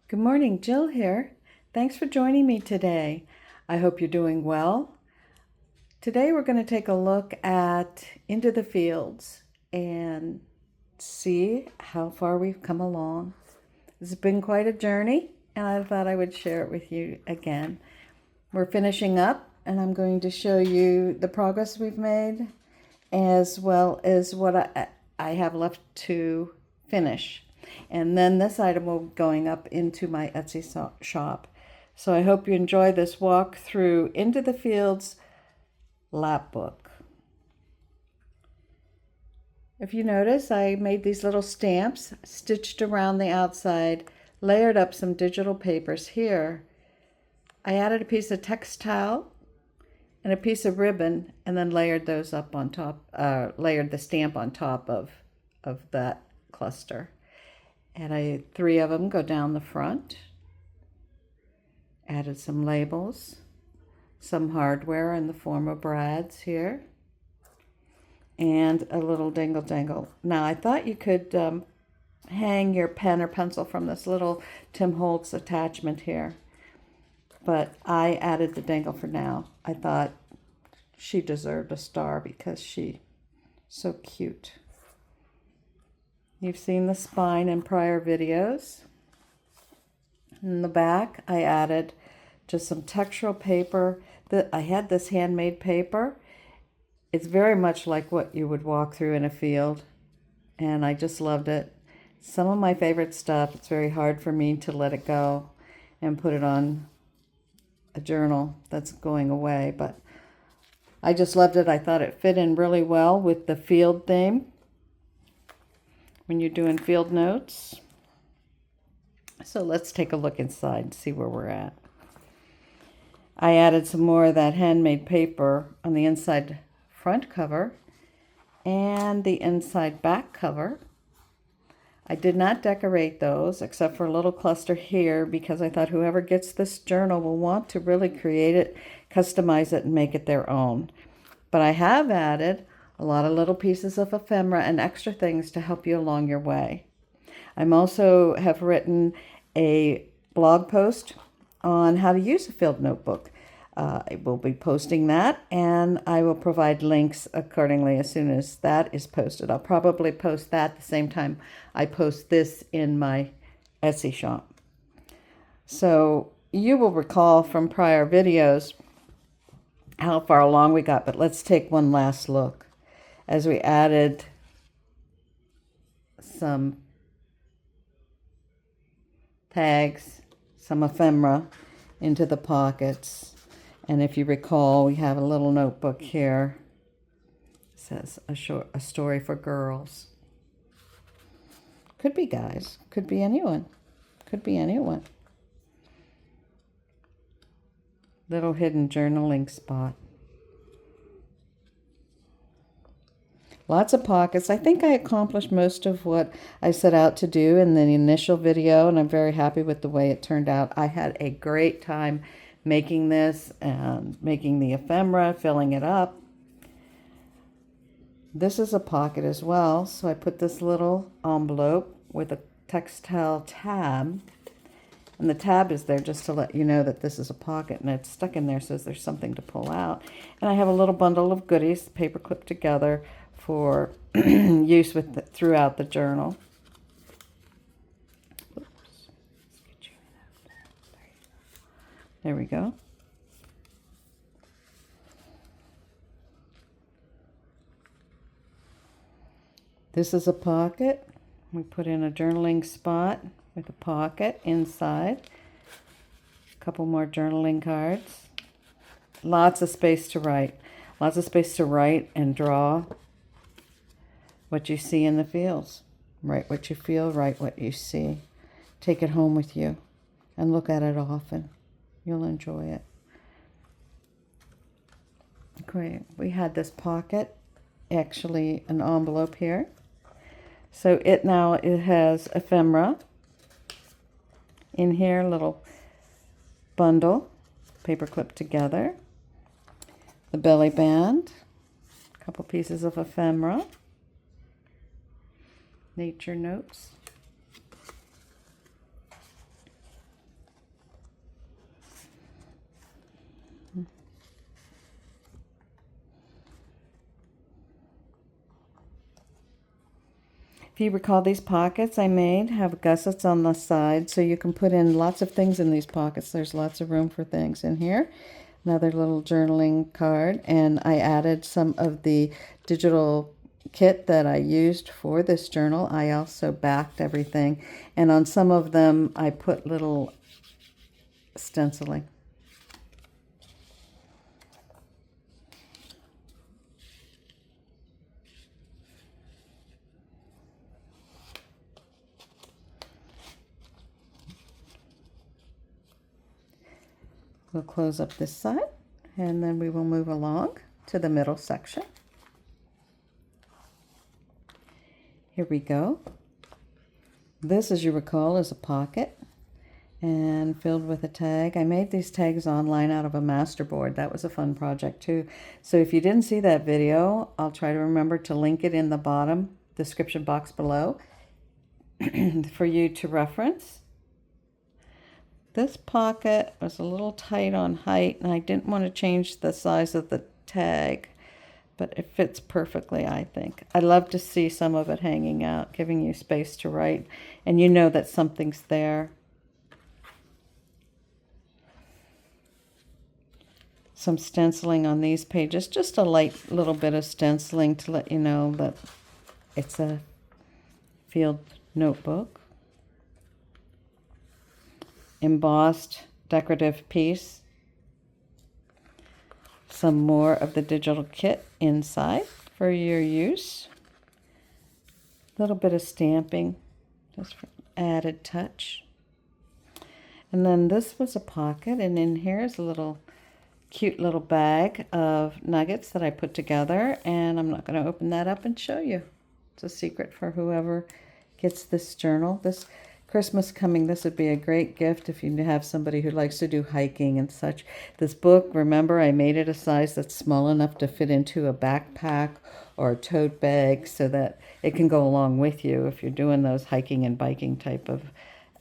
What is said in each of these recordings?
Good morning, Jill here. Thanks for joining me today. I hope you're doing well. Today we're going to take a look at Into the Fields and see how far we've come along. It's been quite a journey, and I thought I would share it with you again. We're finishing up, and I'm going to show you the progress we've made as well as what I have left to finish. And then this item will be going up into my Etsy shop. So I hope you enjoy this walk through Into the Fields Lapbook. If you notice, I made these little stamps stitched around the outside, layered up some digital papers here. I added a piece of textile and a piece of ribbon and then layered those up on top, layered the stamp on top of that cluster. And three of them go down the front. Added some labels, some hardware in the form of brads here, and a little dingle dangle. Now I thought you could hang your pen or pencil from this little Tim Holtz attachment here, but I added the dangle for now. I thought she deserved a star because she's so cute. You've seen the spine in prior videos. In the back, I added just some textural paper. I had this handmade paper. It's very much like what you would walk through in a field, and I just loved it. Some of my favorite stuff. It's very hard for me to let it go and put it on a journal that's going away, but I just loved it. I thought it fit in really well with the field theme when you're doing field notes. So let's take a look inside and see where we're at. I added some more of that handmade paper on the inside front cover and the inside back cover. I did not decorate those except for a little cluster here because I thought whoever gets this journal will want to really create it, customize it, and make it their own. But I have added a lot of little pieces of ephemera and extra things to help you along your way. I'm also have written a blog post on how to use a field notebook. I will be posting that, and I will provide links accordingly as soon as that is posted. I'll probably post that at the same time I post this in my Etsy shop. So you will recall from prior videos how far along we got, but let's take one last look as we added some tags, some ephemera into the pockets. And if you recall, we have a little notebook here. It says a story for girls. Could be guys, could be anyone. Could be anyone. Little hidden journaling spot. Lots of pockets. I think I accomplished most of what I set out to do in the initial video, and I'm very happy with the way it turned out. I had a great time making this and making the ephemera, filling it up. This is a pocket as well, so I put this little envelope with a textile tab, and the tab is there just to let you know that this is a pocket, and it's stuck in there so there's something to pull out. And I have a little bundle of goodies, paper clipped together, for use throughout the journal. Oops. There we go. This is a pocket. We put in a journaling spot with a pocket inside. A couple more journaling cards. Lots of space to write. Lots of space to write and draw what you see in the fields. Write what you feel, write what you see. Take it home with you and look at it often. You'll enjoy it. Okay, we had this pocket, actually an envelope here. So it has ephemera in here, a little bundle, paper clipped together. The belly band, a couple pieces of ephemera, nature notes, If you recall, these pockets I made have gussets on the side, so you can put in lots of things in these pockets. There's lots of room for things in here. Another little journaling card, and I added some of the digital kit that I used for this journal. I also backed everything, and on some of them I put little stenciling. We'll close up this side, and then we will move along to the middle section. Here we go. This, as you recall, is a pocket and filled with a tag. I made these tags online out of a masterboard. That was a fun project too. So if you didn't see that video, I'll try to remember to link it in the bottom description box below for you to reference. This pocket was a little tight on height, and I didn't want to change the size of the tag, but it fits perfectly, I think. I love to see some of it hanging out, giving you space to write, and you know that something's there. Some stenciling on these pages, just a light little bit of stenciling to let you know that it's a field notebook. Embossed decorative piece. Some more of the digital kit inside for your use. A little bit of stamping, just for added touch. And then this was a pocket, and in here is a little cute little bag of nuggets that I put together, and I'm not going to open that up and show you. It's a secret for whoever gets this journal. This Christmas coming, this would be a great gift if you have somebody who likes to do hiking and such. This book, remember, I made it a size that's small enough to fit into a backpack or a tote bag so that it can go along with you if you're doing those hiking and biking type of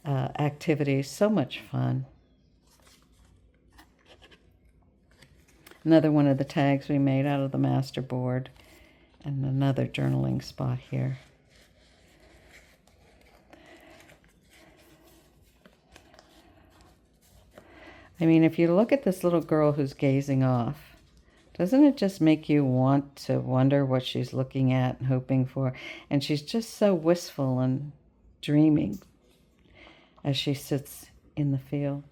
activities. So much fun. Another one of the tags we made out of the masterboard, and another journaling spot here. I mean, if you look at this little girl who's gazing off, doesn't it just make you want to wonder what she's looking at and hoping for? And she's just so wistful and dreaming as she sits in the field.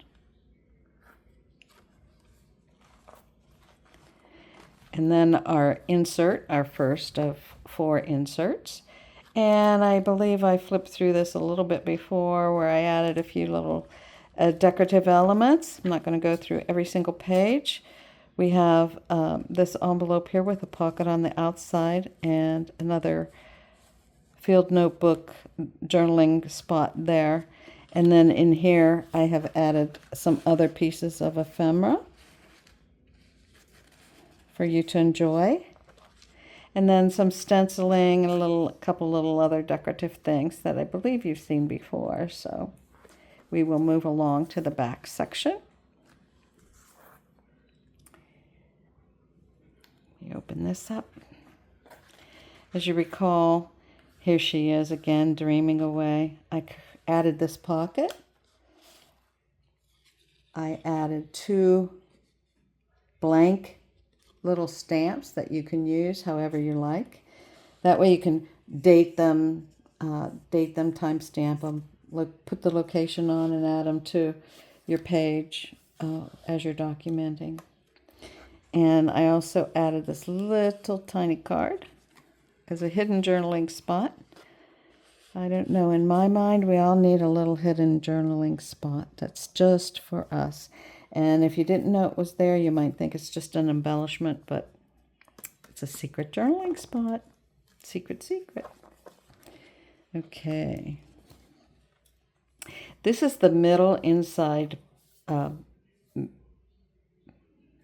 And then our insert, our first of 4 inserts. And I believe I flipped through this a little bit before, where I added a few little decorative elements. I'm not going to go through every single page. We have this envelope here with a pocket on the outside and another field notebook journaling spot there. And then in here I have added some other pieces of ephemera for you to enjoy. And then some stenciling and a couple little other decorative things that I believe you've seen before. So we will move along to the back section. You open this up. As you recall, here she is again, dreaming away. I added this pocket. I added 2 blank little stamps that you can use however you like. That way you can date them, timestamp them, put the location on and add them to your page as you're documenting. And I also added this little tiny card as a hidden journaling spot. I don't know, in my mind, we all need a little hidden journaling spot that's just for us. And if you didn't know it was there, you might think it's just an embellishment, but it's a secret journaling spot. Secret, secret. Okay. This is the middle inside.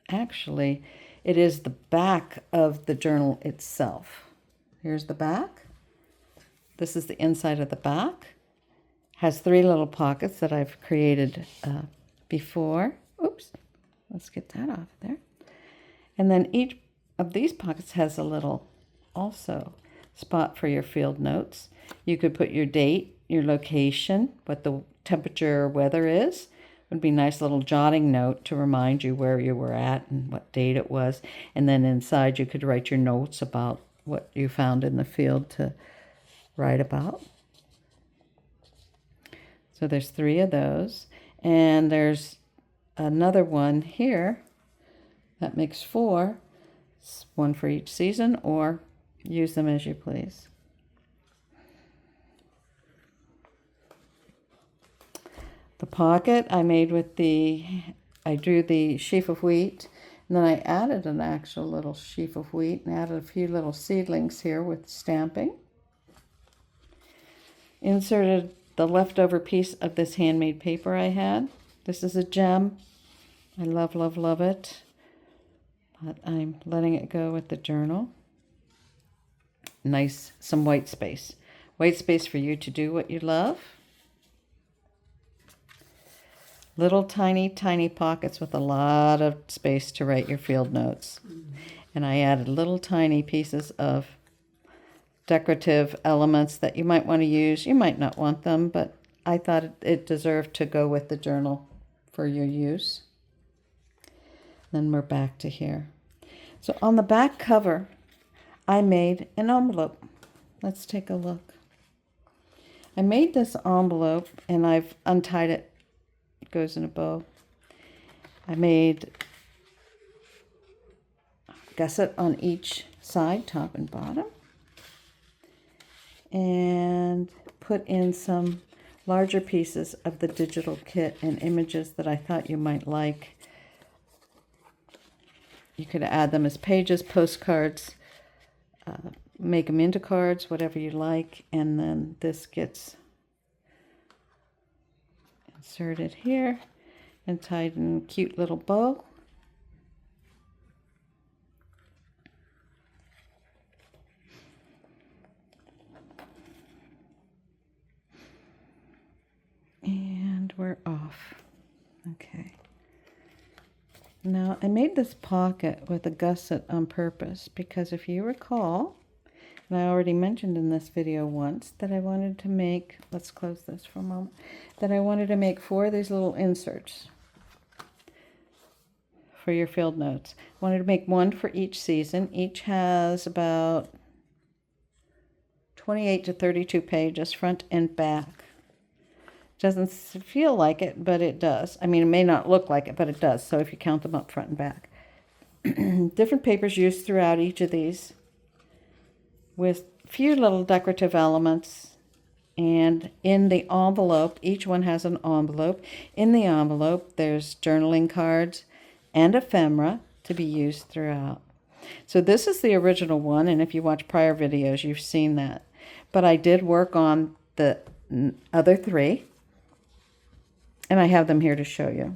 Actually, it is the back of the journal itself. Here's the back. This is the inside of the back. Has 3 little pockets that I've created before. Oops, let's get that off there. And then each of these pockets has a little also spot for your field notes. You could put your date, your location, what the temperature or weather is. It would be a nice little jotting note to remind you where you were at and what date it was. And then inside you could write your notes about what you found in the field to write about. So there's 3 of those. And there's another one here that makes 4. It's 1 for each season, or use them as you please. The pocket I made with I drew the sheaf of wheat, and then I added an actual little sheaf of wheat and added a few little seedlings here with stamping. Inserted the leftover piece of this handmade paper I had. This is a gem. I love, love, love it. But I'm letting it go with the journal. Nice, some white space. White space for you to do what you love. Little tiny, tiny pockets with a lot of space to write your field notes. And I added little tiny pieces of decorative elements that you might want to use. You might not want them, but I thought it deserved to go with the journal for your use. Then we're back to here. So on the back cover, I made an envelope. Let's take a look. I made this envelope and I've untied it. It goes in a bow. I made a gusset on each side, top and bottom, and put in some larger pieces of the digital kit and images that I thought you might like. You could add them as pages, postcards, make them into cards, whatever you like, and then this gets inserted here and tied in a cute little bow. And we're off. Okay. Now, I made this pocket with a gusset on purpose because if you recall, and I already mentioned in this video once, that I wanted to make, let's close this for a moment, that I wanted to make 4 of these little inserts for your field notes. I wanted to make 1 for each season. Each has about 28 to 32 pages, front and back. Doesn't feel like it, but it does. I mean, it may not look like it, but it does. So if you count them up front and back. Different papers used throughout each of these with a few little decorative elements. And in the envelope, each one has an envelope. In the envelope, there's journaling cards and ephemera to be used throughout. So this is the original one, and if you watch prior videos, you've seen that. But I did work on the other 3. And I have them here to show you.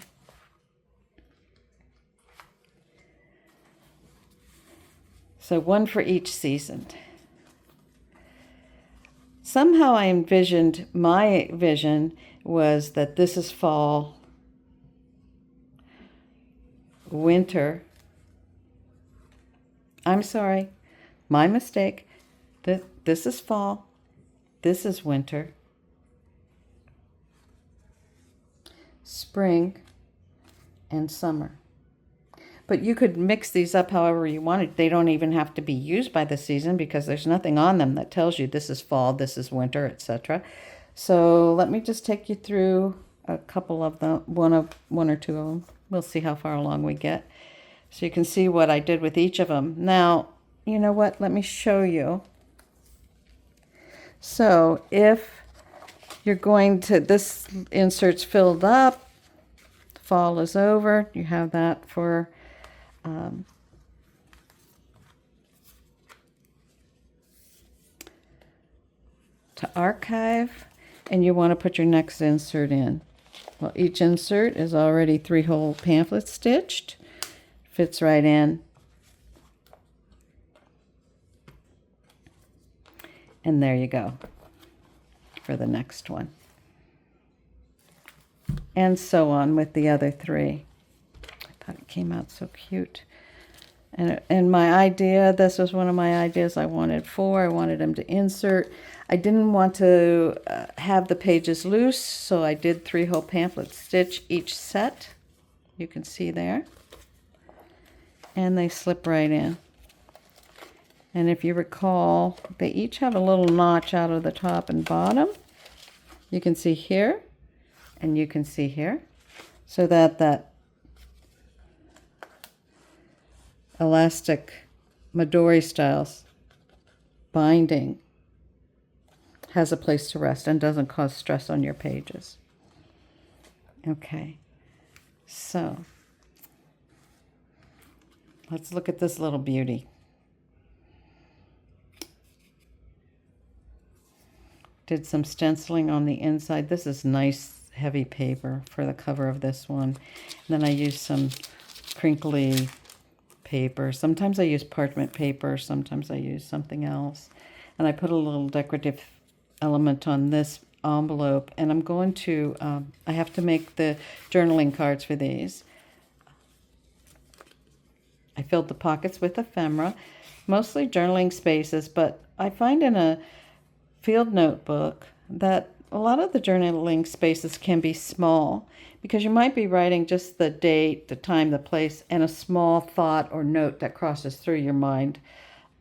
So 1 for each season. Somehow I envisioned, my vision was that this is fall, winter. I'm sorry, my mistake. This is fall, this is winter. Spring and summer. But you could mix these up however you wanted. They don't even have to be used by the season because there's nothing on them that tells you this is fall, this is winter, etc. So let me just take you through a couple of them, one or two of them. We'll see how far along we get. So you can see what I did with each of them. Now, you know what? Let me show you. So if you're going to, this insert's filled up, fall is over, you have that for to archive, and you want to put your next insert in. Well, each insert is already 3-hole pamphlet stitched, fits right in. And there you go for the next one. And so on with the other 3. I thought it came out so cute. And my idea, this was one of my ideas I wanted I wanted them to insert. I didn't want to have the pages loose, so I did 3-hole pamphlet stitch each set. You can see there. And they slip right in. And if you recall, they each have a little notch out of the top and bottom. You can see here, and you can see here, so that elastic Midori styles binding has a place to rest and doesn't cause stress on your pages. Okay, so let's look at this little beauty. Did some stenciling on the inside. This is nice heavy paper for the cover of this one. And then I used some crinkly paper. Sometimes I use parchment paper, sometimes I use something else. And I put a little decorative element on this envelope, and I'm going to, I have to make the journaling cards for these. I filled the pockets with ephemera, mostly journaling spaces, but I find in a field notebook that a lot of the journaling spaces can be small, because you might be writing just the date, the time, the place, and a small thought or note that crosses through your mind.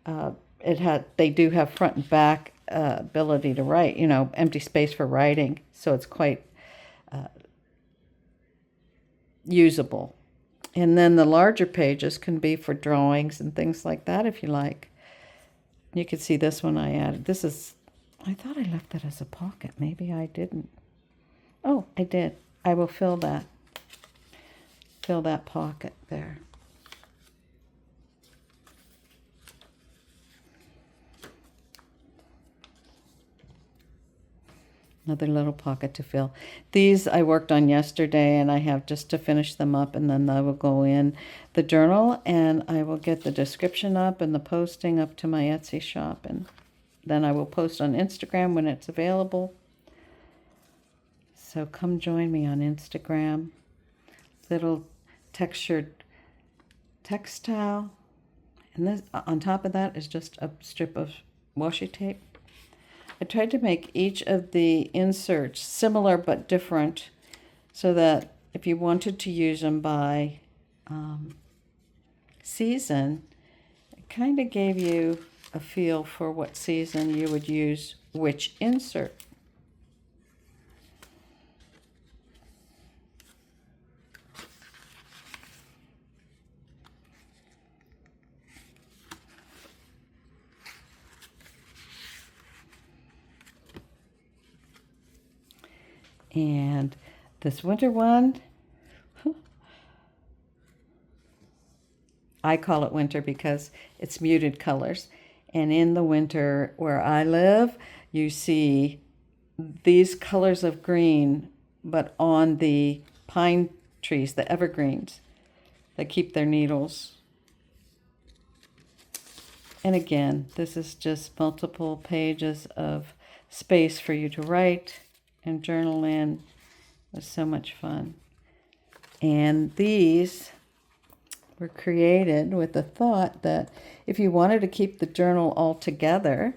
They do have front and back ability to write, empty space for writing, so it's quite usable. And then the larger pages can be for drawings and things like that if you like. You can see this one I added. I thought I left that as a pocket. Maybe I didn't. Oh, I did. I will fill that pocket there. Another little pocket to fill. These I worked on yesterday, and I have just to finish them up, and then I will go in the journal, and I will get the description up and the posting up to my Etsy shop, and then I will post on Instagram when it's available. So come join me on Instagram. Little textured textile. And this, on top of that is just a strip of washi tape. I tried to make each of the inserts similar but different, so that if you wanted to use them by season, it kind of gave you a feel for what season you would use which insert. And this winter one, I call it winter because it's muted colors. And in the winter where I live, you see these colors of green, but on the pine trees, the evergreens, that keep their needles. And again, this is just multiple pages of space for you to write and journal in. It was so much fun. And these were created with the thought that if you wanted to keep the journal all together,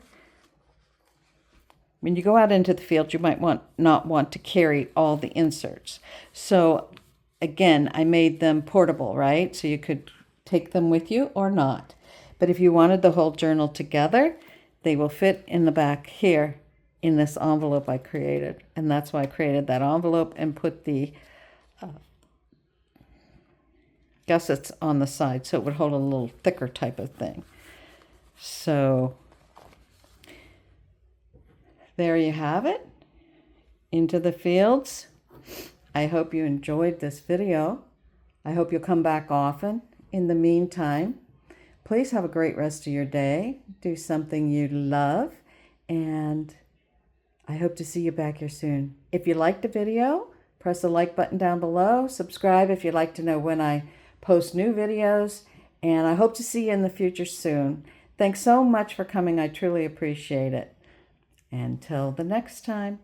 when you go out into the field, you might not want to carry all the inserts. So again, I made them portable, right? So you could take them with you or not. But if you wanted the whole journal together, they will fit in the back here in this envelope I created. And that's why I created that envelope and put the gussets on the side, so it would hold a little thicker type of thing. So there you have it. Into the fields. I hope you enjoyed this video. I hope you'll come back often. In the meantime, please have a great rest of your day. Do something you love, and I hope to see you back here soon. If you liked the video, press the like button down below. Subscribe if you'd like to know when I post new videos. And I hope to see you in the future soon. Thanks so much for coming. I truly appreciate it. Until the next time.